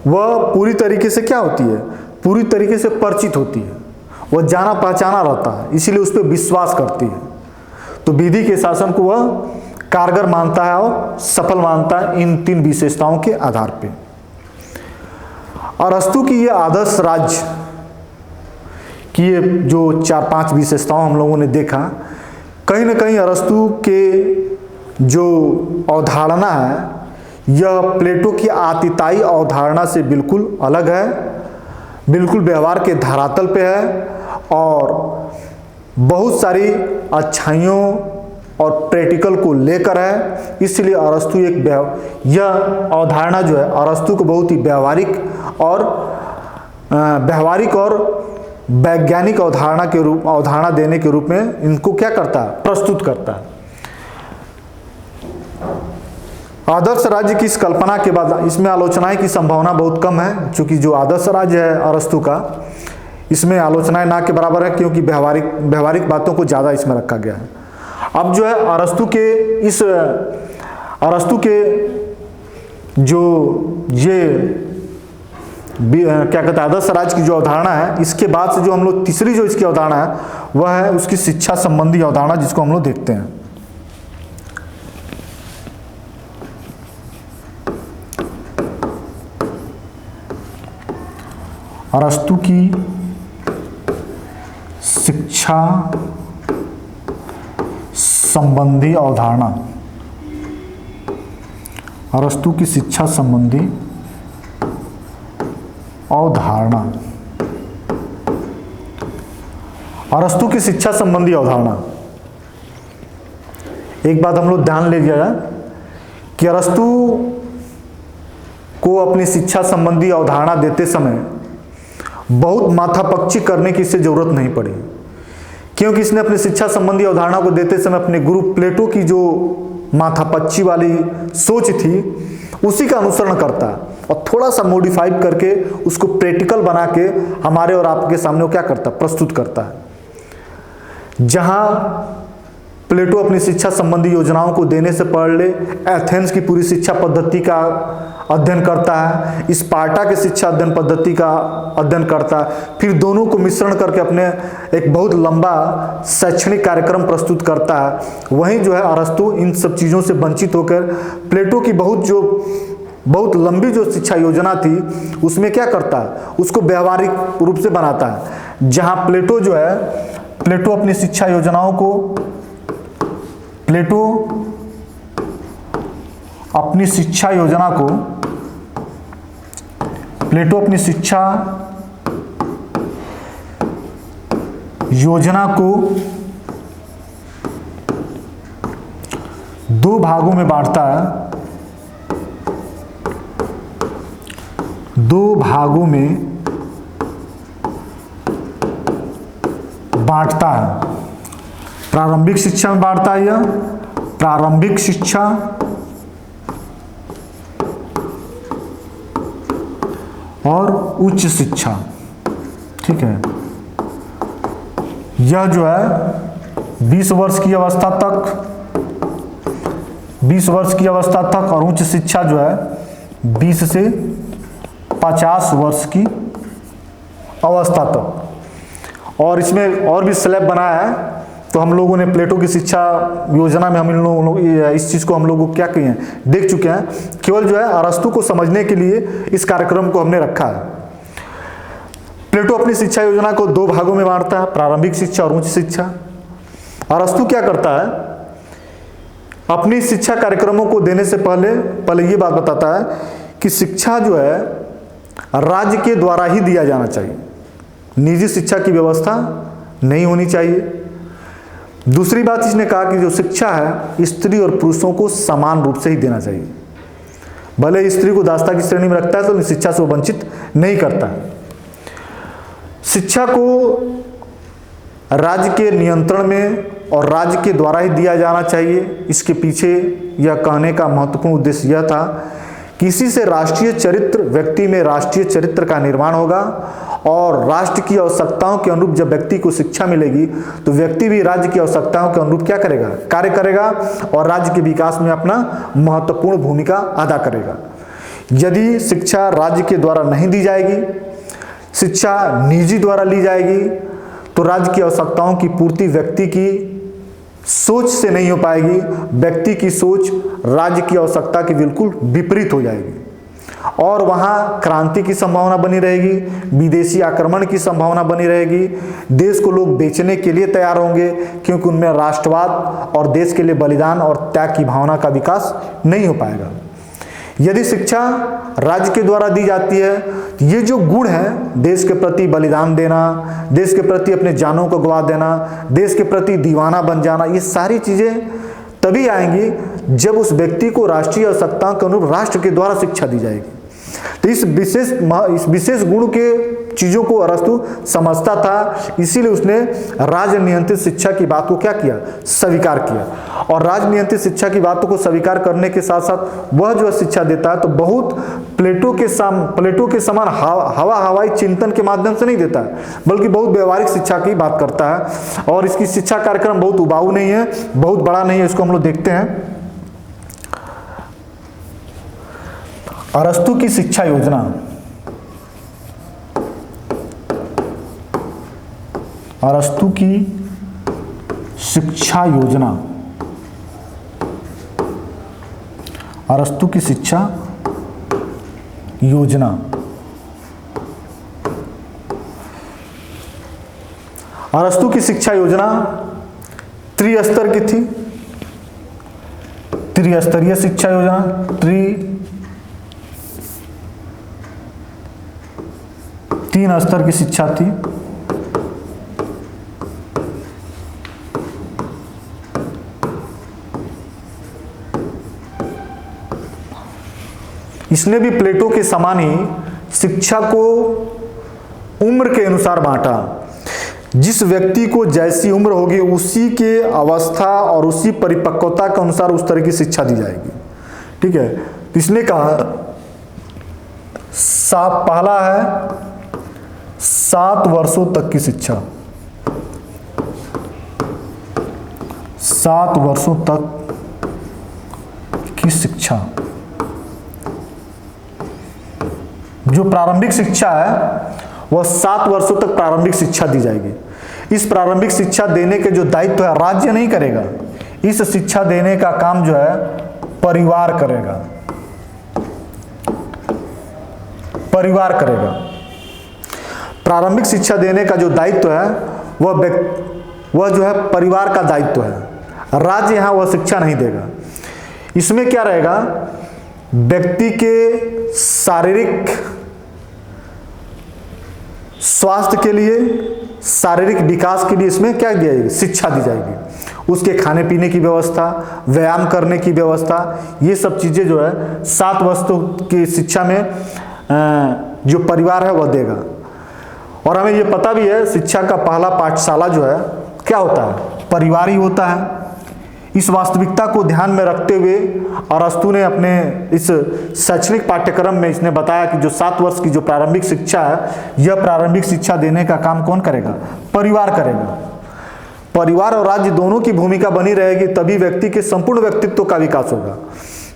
वह पूरी तरीके से क्या होती है, पूरी तरीके से परिचित होती है, वह जाना पहचाना रहता है, इसीलिए उस पर विश्वास करती है। तो विधि के शासन को वह कारगर मानता है और सफल मानता है इन 3 विशेषताओं के आधार पे। अरस्तु की ये आदर्श राज्य की ये जो 4-5 विशेषताओं हम लोगों ने देखा, कहीं ना कहीं अरस्तु के जो अवधारणा है यह प्लेटो की आतिताई अवधारणा से बिल्कुल अलग है, बिल्कुल व्यवहार के धरातल पे है और बहुत सारी अच्छाइयों और प्रैक्टिकल को लेकर है। इसलिए अरस्तु यह अवधारणा जो है अरस्तु को बहुत ही व्यवहारिक और वैज्ञानिक अवधारणा देने के रूप में इनको क्या करता है, प्रस्तुत करता है। आदर्श राज्य की इस कल्पना के बाद इसमें आलोचनाएं की संभावना बहुत कम है, क्योंकि जो आदर्श राज्य है अरस्तु का, इसमें आलोचनाएं ना के बराबर है, क्योंकि व्यवहारिक बातों को ज़्यादा इसमें रखा गया है। अब जो है अरस्तु के जो ये क्या कहते हैं आदर्श राज्य की जो अवधारणा है, इसके बाद से जो हम लोग तीसरी जो इसकी अवधारणा है वह है उसकी शिक्षा संबंधी अवधारणा, जिसको हम लोग देखते हैं। अरस्तु की शिक्षा संबंधी अवधारणा, अरस्तु की शिक्षा संबंधी अवधारणा, अरस्तु की शिक्षा संबंधी अवधारणा। एक बात हम लोग ध्यान ले लिया कि अरस्तु को अपनी शिक्षा संबंधी अवधारणा देते समय बहुत माथापच्ची करने की इससे जरूरत नहीं पड़ी, क्योंकि इसने अपनी शिक्षा संबंधी अवधारणा को देते समय अपने गुरु प्लेटो की जो माथापच्ची वाली सोच थी उसी का अनुसरण करता और थोड़ा सा मॉडिफाई करके उसको प्रैक्टिकल बना के हमारे और आपके सामने वो क्या करता, प्रस्तुत करता है। जहां प्लेटो अपनी शिक्षा संबंधी योजनाओं को देने से पहले एथेंस की पूरी शिक्षा पद्धति का अध्ययन करता है, स्पार्टा की शिक्षा अध्ययन पद्धति का अध्ययन करता है, फिर दोनों को मिश्रण करके अपने एक बहुत लंबा शैक्षणिक कार्यक्रम प्रस्तुत करता है। वहीं जो है अरस्तु इन सब चीज़ों से वंचित होकर प्लेटो की बहुत लंबी जो शिक्षा योजना थी उसमें क्या करता है, उसको व्यवहारिक रूप से बनाता है। जहाँ प्लेटो अपनी शिक्षा योजनाओं को अपनी शिक्षा योजना को 2 भागों में बांटता है, 2 भागों में बांटता है। प्रारंभिक शिक्षा में बांटता है यह प्रारंभिक शिक्षा और उच्च शिक्षा, ठीक है। यह जो है 20 वर्ष की अवस्था तक और उच्च शिक्षा जो है 20 से 50 वर्ष की अवस्था तक। और इसमें और भी स्लैब बनाया है, तो हम लोगों ने प्लेटो की शिक्षा योजना में हम इन लोगों इस चीज़ को हम लोगों को क्या किए हैं, देख चुके हैं। केवल जो है अरस्तु को समझने के लिए इस कार्यक्रम को हमने रखा है। प्लेटो अपनी शिक्षा योजना को 2 भागों में बांटता है, प्रारंभिक शिक्षा और उच्च शिक्षा। अरस्तु क्या करता है, अपनी शिक्षा कार्यक्रमों को देने से पहले ये बात बताता है कि शिक्षा जो है राज्य के द्वारा ही दिया जाना चाहिए, निजी शिक्षा की व्यवस्था नहीं होनी चाहिए। दूसरी बात इसने कहा कि जो शिक्षा है स्त्री और पुरुषों को समान रूप से ही देना चाहिए। भले स्त्री को दास्ता की श्रेणी में रखता है तो शिक्षा से वंचित नहीं करता। शिक्षा को राज्य के नियंत्रण में और राज्य के द्वारा ही दिया जाना चाहिए। इसके पीछे यह कहने का महत्वपूर्ण उद्देश्य यह था किसी से राष्ट्रीय चरित्र, व्यक्ति में राष्ट्रीय चरित्र का निर्माण होगा और राष्ट्र की आवश्यकताओं के अनुरूप जब व्यक्ति को शिक्षा मिलेगी तो व्यक्ति भी राज्य की आवश्यकताओं के अनुरूप क्या करेगा, कार्य करेगा और राज्य के विकास में अपना महत्वपूर्ण भूमिका अदा करेगा। यदि शिक्षा राज्य के द्वारा नहीं दी जाएगी, शिक्षा निजी द्वारा ली जाएगी, तो राज्य की आवश्यकताओं की पूर्ति व्यक्ति की सोच से नहीं हो पाएगी। व्यक्ति की सोच राज्य की आवश्यकता के बिल्कुल विपरीत हो जाएगी और वहाँ क्रांति की संभावना बनी रहेगी, विदेशी आक्रमण की संभावना बनी रहेगी। देश को लोग बेचने के लिए तैयार होंगे क्योंकि उनमें राष्ट्रवाद और देश के लिए बलिदान और त्याग की भावना का विकास नहीं हो पाएगा। यदि शिक्षा राज्य के द्वारा दी जाती है तो ये जो गुण है, देश के प्रति बलिदान देना, देश के प्रति अपने जानों को गवा देना, देश के प्रति दीवाना बन जाना, ये सारी चीज़ें तभी आएंगी जब उस व्यक्ति को राष्ट्रीय आवश्यकताओं के अनुरूप राष्ट्र के द्वारा शिक्षा दी जाएगी। तो इस विशेष गुण के चीज़ों को अरस्तु समझता था, इसीलिए उसने राज नियंत्रित शिक्षा की बात को क्या किया, स्वीकार किया। और राज नियंत्रित शिक्षा की बातों को स्वीकार करने के साथ साथ वह जो शिक्षा देता है तो बहुत प्लेटो के समान हवाई चिंतन के माध्यम से नहीं देता है, बल्कि बहुत व्यवहारिक शिक्षा की बात करता है। और इसकी शिक्षा कार्यक्रम बहुत उबाऊ नहीं है, बहुत बड़ा नहीं है। इसको हम लोग देखते हैं। अरस्तु की शिक्षा योजना। अरस्तु की शिक्षा योजना। अरस्तु की शिक्षा योजना। अरस्तु की शिक्षा योजना त्रिस्तर की थी। त्रिस्तरीय शिक्षा योजना, तीन स्तर की शिक्षा थी। इसने भी प्लेटो के समान ही शिक्षा को उम्र के अनुसार बांटा। जिस व्यक्ति को जैसी उम्र होगी उसी के अवस्था और उसी परिपक्वता के अनुसार उस तरह की शिक्षा दी जाएगी। ठीक है, इसने कहा पहला है 7 वर्षों तक की शिक्षा। 7 वर्षों तक की शिक्षा। जो प्रारंभिक शिक्षा है वह 7 वर्षों तक प्रारंभिक शिक्षा दी जाएगी। इस प्रारंभिक शिक्षा देने के जो दायित्व है राज्य नहीं करेगा, इस शिक्षा देने का काम जो है परिवार करेगा। परिवार करेगा। प्रारंभिक शिक्षा देने का जो दायित्व है वह जो है परिवार का दायित्व है। राज्य यहां वह शिक्षा नहीं देगा। इसमें क्या रहेगा, व्यक्ति के शारीरिक स्वास्थ्य के लिए, शारीरिक विकास के लिए इसमें क्या दिया जाएगी, शिक्षा दी जाएगी। उसके खाने पीने की व्यवस्था, व्यायाम करने की व्यवस्था, ये सब चीजें जो है 7 वर्ष की शिक्षा में जो परिवार है वह देगा। और हमें ये पता भी है शिक्षा का पहला पाठशाला जो है क्या होता है, परिवार ही होता है। इस वास्तविकता को ध्यान में रखते हुए अरस्तु ने अपने इस शैक्षणिक पाठ्यक्रम में इसने बताया कि जो 7 वर्ष की जो प्रारंभिक शिक्षा है, यह प्रारंभिक शिक्षा देने का काम कौन करेगा, परिवार करेगा। परिवार और राज्य दोनों की भूमिका बनी रहेगी, तभी व्यक्ति के संपूर्ण व्यक्तित्व का विकास होगा।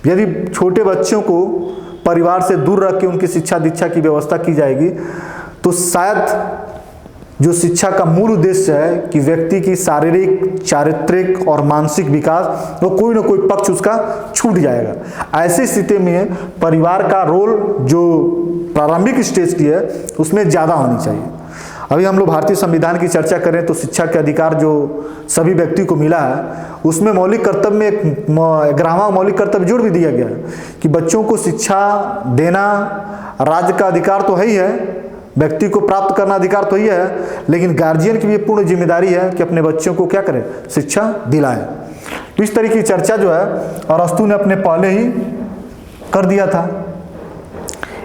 यदि छोटे बच्चों को परिवार से दूर रख के उनकी शिक्षा दीक्षा की व्यवस्था की जाएगी तो शायद जो शिक्षा का मूल उद्देश्य है कि व्यक्ति की शारीरिक, चारित्रिक और मानसिक विकास वो कोई ना कोई पक्ष उसका छूट जाएगा। ऐसी स्थिति में परिवार का रोल जो प्रारंभिक स्टेज की है उसमें ज़्यादा होनी चाहिए। अभी हम लोग भारतीय संविधान की चर्चा करें तो शिक्षा के अधिकार जो सभी व्यक्ति को मिला है उसमें मौलिक कर्तव्य में 11वां मौलिक कर्तव्य जोड़ भी दिया गया है कि बच्चों को शिक्षा देना राज्य का अधिकार तो है ही है, व्यक्ति को प्राप्त करना अधिकार तो ही है, लेकिन गार्जियन की भी पूर्ण जिम्मेदारी है कि अपने बच्चों को क्या करें, शिक्षा दिलाएं। तो इस तरह की चर्चा जो है अरस्तु ने अपने पहले ही कर दिया था।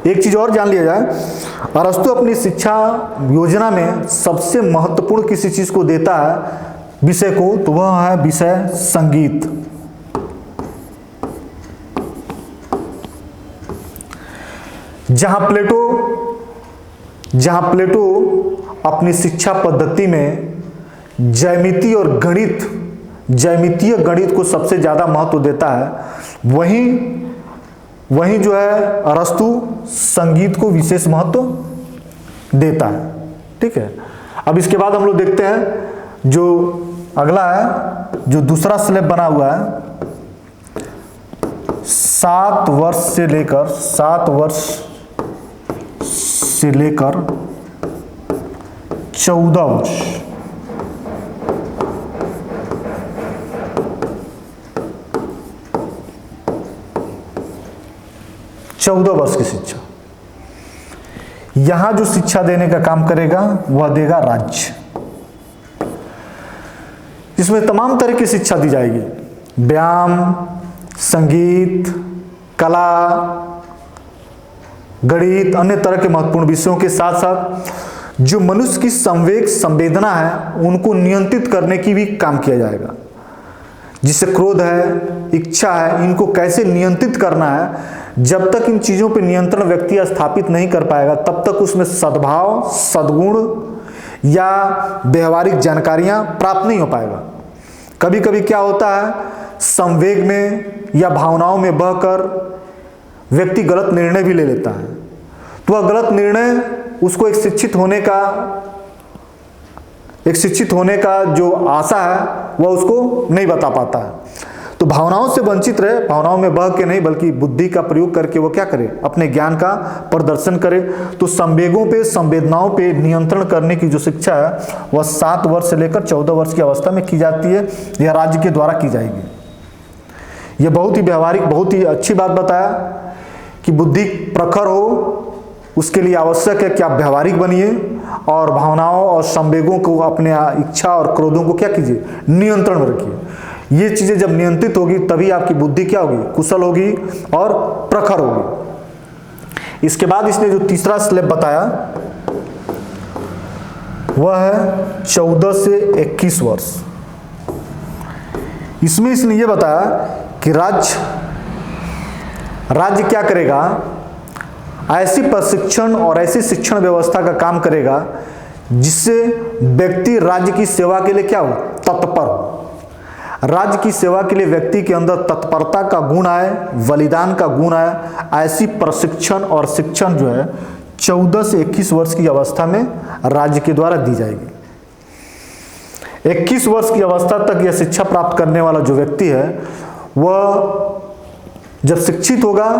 एक चीज और जान लिया जाए, अरस्तु अपनी शिक्षा योजना में सबसे महत्वपूर्ण किसी चीज को देता है विषय को, तो वह है विषय संगीत। जहां प्लेटो अपनी शिक्षा पद्धति में ज्यामिति और ज्यामितीय गणित को सबसे ज्यादा महत्व देता है, वहीं जो है अरस्तु संगीत को विशेष महत्व देता है। ठीक है, अब इसके बाद हम लोग देखते हैं जो अगला है, जो दूसरा स्लैब बना हुआ है, 7 वर्ष से लेकर 14 वर्ष। चौदह वर्ष की शिक्षा, यहां जो शिक्षा देने का काम करेगा वह देगा राज्य। इसमें तमाम तरह की शिक्षा दी जाएगी, व्यायाम, संगीत, कला, गणित, अन्य तरह के महत्वपूर्ण विषयों के साथ साथ जो मनुष्य की संवेदना है उनको नियंत्रित करने की भी काम किया जाएगा। जिससे क्रोध है, इच्छा है, इनको कैसे नियंत्रित करना है। जब तक इन चीजों पर नियंत्रण व्यक्ति स्थापित नहीं कर पाएगा तब तक उसमें सद्भाव, सद्गुण या व्यवहारिक जानकारियां प्राप्त नहीं हो पाएगा। कभी कभी क्या होता है, संवेग में या भावनाओं में बहकर व्यक्ति गलत निर्णय भी ले लेता है, तो वह गलत निर्णय उसको एक शिक्षित होने का जो आशा है वह उसको नहीं बता पाता है। तो भावनाओं से वंचित रहे, भावनाओं में बह के नहीं बल्कि बुद्धि का प्रयोग करके वो क्या करे, अपने ज्ञान का प्रदर्शन करे। तो संवेगों पे, संवेदनाओं पे नियंत्रण करने की जो शिक्षा है वह 7 वर्ष से लेकर 14 वर्ष की अवस्था में की जाती है। यह राज्य के द्वारा की जाएगी। यह बहुत ही व्यवहारिक, बहुत ही अच्छी बात बताया कि बुद्धि प्रखर हो, उसके लिए आवश्यक है कि आप व्यवहारिक बनिए और भावनाओं और संवेगों को, अपने इच्छा और क्रोधों को क्या कीजिए, नियंत्रण में रखिए। ये चीजें जब नियंत्रित होगी तभी आपकी बुद्धि क्या होगी, कुशल होगी और प्रखर होगी। इसके बाद इसने जो तीसरा स्लेब बताया वह है 14 से 21 वर्ष। इसमें इसने ये बताया कि राज्य क्या करेगा, ऐसी प्रशिक्षण और ऐसी शिक्षण व्यवस्था का काम करेगा जिससे व्यक्ति राज्य की सेवा के लिए क्या हो, तत्पर हो। राज्य की सेवा के लिए व्यक्ति के अंदर तत्परता का गुण आए, बलिदान का गुण आए, ऐसी प्रशिक्षण और शिक्षण जो है 14 से 21 वर्ष की अवस्था में राज्य के द्वारा दी जाएगी। 21 वर्ष की अवस्था तक यह शिक्षा प्राप्त करने वाला जो व्यक्ति है वह जब शिक्षित होगा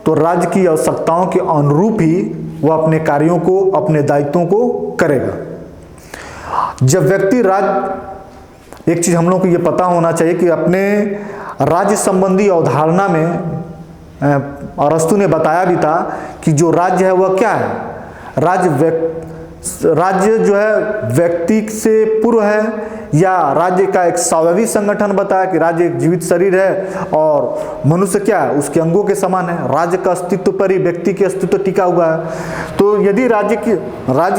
तो राज्य की आवश्यकताओं के अनुरूप ही वह अपने कार्यों को, अपने दायित्वों को करेगा। जब व्यक्ति एक चीज हम लोग को यह पता होना चाहिए कि अपने राज्य संबंधी अवधारणा में अरस्तु ने बताया भी था कि जो राज्य है वह क्या है, राज्य जो है व्यक्ति से पूर्व है, या राज्य का एक स्वाभाविक संगठन बताया कि राज्य एक जीवित शरीर है और मनुष्य क्या है, उसके अंगों के समान है। राज्य का अस्तित्व पर ही व्यक्ति के अस्तित्व टिका हुआ है। तो यदि राज्य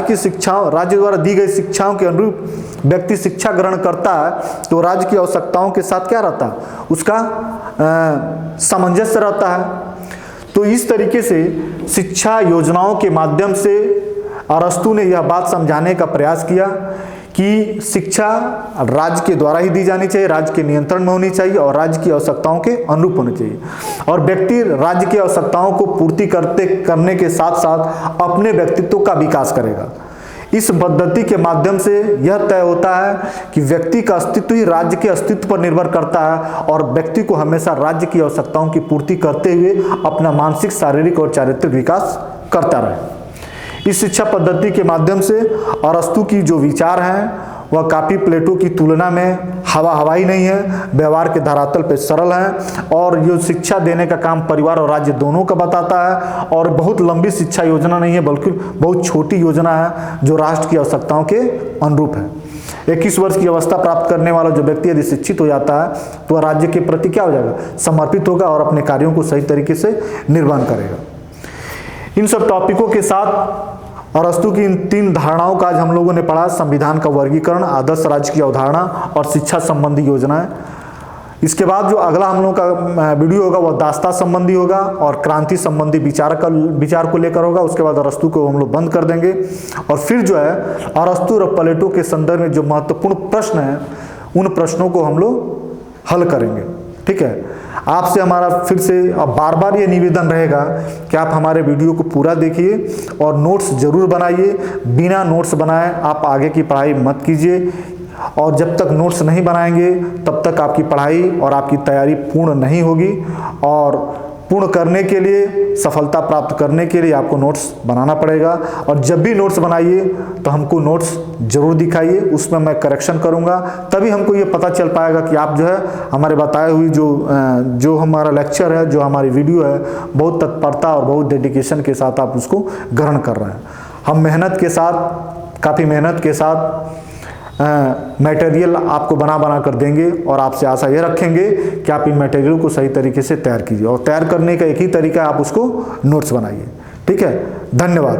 की शिक्षाओं, राज्य द्वारा दी गई शिक्षाओं के अनुरूप व्यक्ति शिक्षा ग्रहण करता है तो राज्य की आवश्यकताओं के साथ क्या रहता है, उसका सामंजस्य रहता है। तो इस तरीके से शिक्षा योजनाओं के माध्यम से अरस्तु ने यह बात समझाने का प्रयास किया कि शिक्षा राज्य के द्वारा ही दी जानी चाहिए, राज्य के नियंत्रण में होनी चाहिए और राज्य की आवश्यकताओं के अनुरूप होनी चाहिए। और व्यक्ति राज्य की आवश्यकताओं को पूर्ति करने के साथ साथ अपने व्यक्तित्व का विकास करेगा। इस पद्धति के माध्यम से यह तय होता है कि व्यक्ति का अस्तित्व ही राज्य के अस्तित्व पर निर्भर करता है और व्यक्ति को हमेशा राज्य की आवश्यकताओं की पूर्ति करते हुए अपना मानसिक, शारीरिक और चारित्रिक विकास करता रहे। इस शिक्षा पद्धति के माध्यम से अरस्तु की जो विचार हैं वह काफी प्लेटो की तुलना में हवाई नहीं है, व्यवहार के धरातल पे सरल है और ये शिक्षा देने का काम परिवार और राज्य दोनों का बताता है। और बहुत लंबी शिक्षा योजना नहीं है बल्कि बहुत छोटी योजना है जो राष्ट्र की आवश्यकताओं के अनुरूप है। 21 वर्ष की अवस्था प्राप्त करने वाला जो व्यक्ति यदि शिक्षित हो जाता है तो वह राज्य के प्रति क्या हो जाएगा, समर्पित होगा और अपने कार्यों को सही तरीके से निर्वहन करेगा। इन सब टॉपिकों के साथ अरस्तु की इन 3 धारणाओं का आज हम लोगों ने पढ़ा, संविधान का वर्गीकरण, आदर्श राज्य की अवधारणा और शिक्षा संबंधी योजनाएं। इसके बाद जो अगला हम लोग का वीडियो होगा वह दास्ता संबंधी होगा और क्रांति संबंधी विचार को लेकर होगा। उसके बाद अरस्तु को हम लोग बंद कर देंगे और फिर जो है अरस्तु और प्लेटो के संदर्भ में जो महत्वपूर्ण प्रश्न है उन प्रश्नों को हम लोग हल करेंगे। ठीक है, आपसे हमारा फिर से अब बार बार ये निवेदन रहेगा कि आप हमारे वीडियो को पूरा देखिए और नोट्स जरूर बनाइए। बिना नोट्स बनाए आप आगे की पढ़ाई मत कीजिए और जब तक नोट्स नहीं बनाएंगे तब तक आपकी पढ़ाई और आपकी तैयारी पूर्ण नहीं होगी। और पूर्ण करने के लिए, सफलता प्राप्त करने के लिए आपको नोट्स बनाना पड़ेगा। और जब भी नोट्स बनाइए तो हमको नोट्स जरूर दिखाइए, उसमें मैं करेक्शन करूंगा, तभी हमको ये पता चल पाएगा कि आप जो है हमारे बताए हुई जो हमारा लेक्चर है, जो हमारी वीडियो है, बहुत तत्परता और बहुत डेडिकेशन के साथ आप उसको ग्रहण कर रहे हैं। हम मेहनत के साथ, काफ़ी मेहनत के साथ मटेरियल आपको बना कर देंगे और आपसे आशा ये रखेंगे कि आप इन मटेरियल को सही तरीके से तैयार कीजिए। और तैयार करने का एक ही तरीका है, आप उसको नोट्स बनाइए। ठीक है, धन्यवाद।